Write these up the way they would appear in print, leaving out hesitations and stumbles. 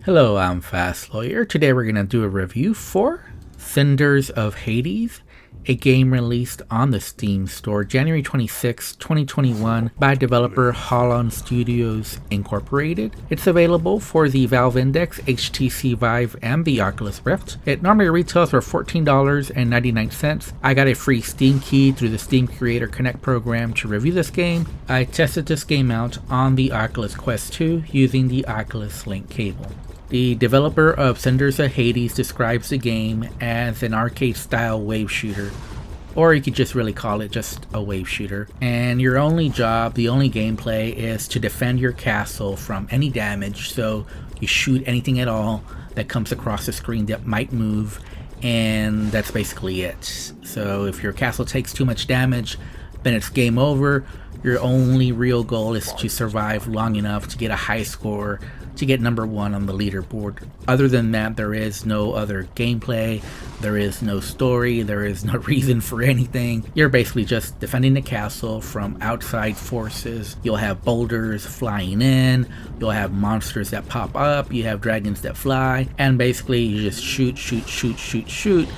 Hello, I'm Fast Lawyer. Today we're going to do a review for Cinders of Hades, a game released on the Steam store January 26, 2021 by developer Holon Studios Incorporated. It's available for the Valve Index, HTC Vive, and the Oculus Rift. It normally retails for $14.99. I got a free Steam key through the Steam Creator Connect program to review this game. I tested this game out on the Oculus Quest 2 using the Oculus Link cable. The developer of Cinders of Hades describes the game as an arcade-style wave shooter, or you could just really call it just a wave shooter. And your only job, the only gameplay, is to defend your castle from any damage. So you shoot anything at all that comes across the screen that might move, and that's basically it. So if your castle takes too much damage, then it's game over. Your only real goal is to survive long enough to get a high score to get number one on the leaderboard. Other than that, there is no other gameplay, there is no story, there is no reason for anything. You're basically just defending the castle from outside forces. You'll have boulders flying in, you'll have monsters that pop up, you have dragons that fly, and basically you just shoot.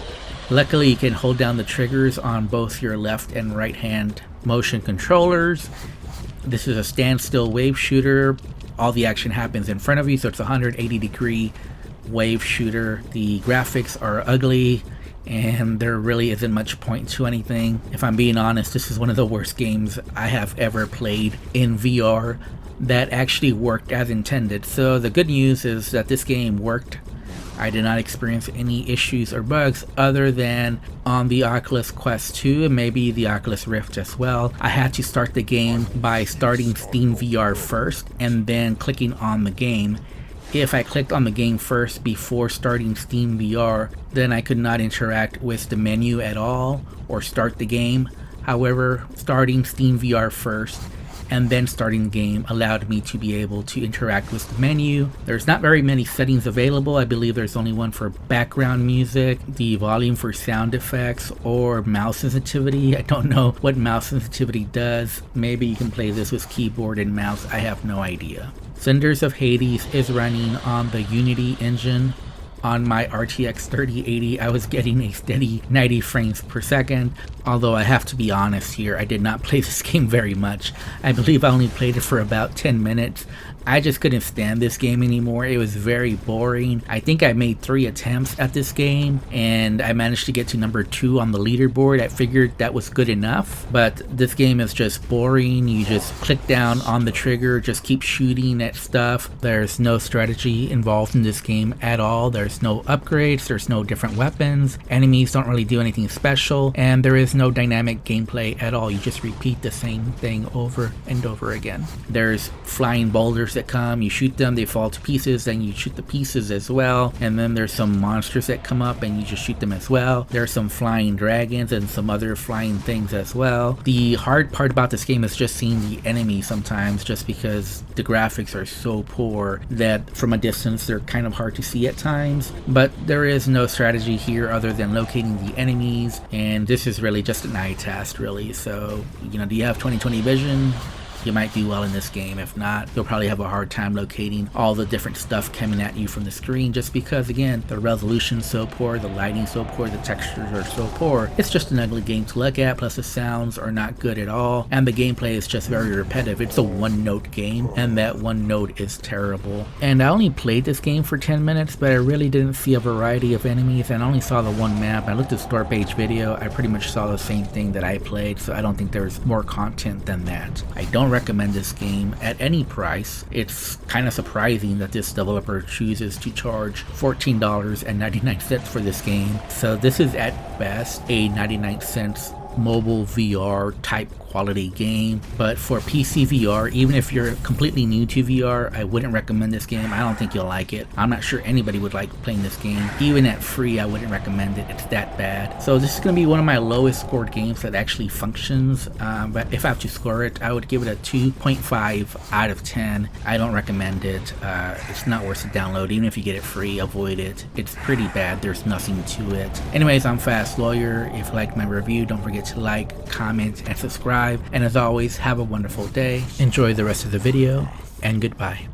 Luckily, you can hold down the triggers on both your left and right hand motion controllers. This is a standstill wave shooter. All the action happens in front of you, so it's a 180-degree wave shooter. The graphics are ugly, and there really isn't much point to anything. If I'm being honest, this is one of the worst games I have ever played in VR that actually worked as intended. So the good news is that this game worked. I did not experience any issues or bugs other than on the Oculus Quest 2 and maybe the Oculus Rift as well. I had to start the game by starting Steam VR first and then clicking on the game. If I clicked on the game first before starting Steam VR, then I could not interact with the menu at all or start the game. However, starting Steam VR first and then starting the game allowed me to be able to interact with the menu. There's not very many settings available. I believe there's only one for background music, the volume for sound effects, or mouse sensitivity. I don't know what mouse sensitivity does. Maybe you can play this with keyboard and mouse. I have no idea. Cinders of Hades is running on the Unity engine. On my RTX 3080, I was getting a steady 90 frames per second. Although I have to be honest here, I did not play this game very much. I believe I only played it for about 10 minutes. I just couldn't stand this game anymore. It was very boring. I think I made 3 attempts at this game and I managed to get to number 2 on the leaderboard. I figured that was good enough, but this game is just boring. You just click down on the trigger, just keep shooting at stuff. There's no strategy involved in this game at all. There's no upgrades, there's no different weapons. Enemies don't really do anything special, and there is no dynamic gameplay at all. You just repeat the same thing over and over again. There's flying boulders that come, you shoot them, they fall to pieces, then you shoot the pieces as well, and then there's some monsters that come up and you just shoot them as well. There's some flying dragons and some other flying things as well. The hard part about this game is just seeing the enemy sometimes, just because the graphics are so poor that from a distance they're kind of hard to see at times. But there is no strategy here other than locating the enemies, and this is really just an eye test really. So, do you have 20/20 vision? You might do well in this game. If not, you'll probably have a hard time locating all the different stuff coming at you from the screen, just because, again, the resolution's so poor, the lighting's so poor, the textures are so poor. It's just an ugly game to look at, plus the sounds are not good at all, and the gameplay is just very repetitive. It's a one-note game, and that one note is terrible. And I only played this game for 10 minutes, but I really didn't see a variety of enemies, and I only saw the one map. I looked at the store page video, I pretty much saw the same thing that I played, so I don't think there's more content than that. I don't recommend this game at any price. It's kind of surprising that this developer chooses to charge $14.99 for this game. So this is at best a 99-cent mobile VR type quality game, but for PC VR, even if you're completely new to VR, I wouldn't recommend this game. I don't think you'll like it. I'm not sure anybody would like playing this game. Even at free, I wouldn't recommend it. It's that bad. So this is going to be one of my lowest scored games that actually functions, but if I have to score it, I would give it a 2.5 out of 10. I don't recommend it. It's not worth the download. Even if you get it free, avoid it. It's pretty bad. There's nothing to it. Anyways, I'm Fast Lawyer. If you liked my review, don't forget to like, comment, and subscribe. And as always, have a wonderful day. Enjoy the rest of the video, and goodbye.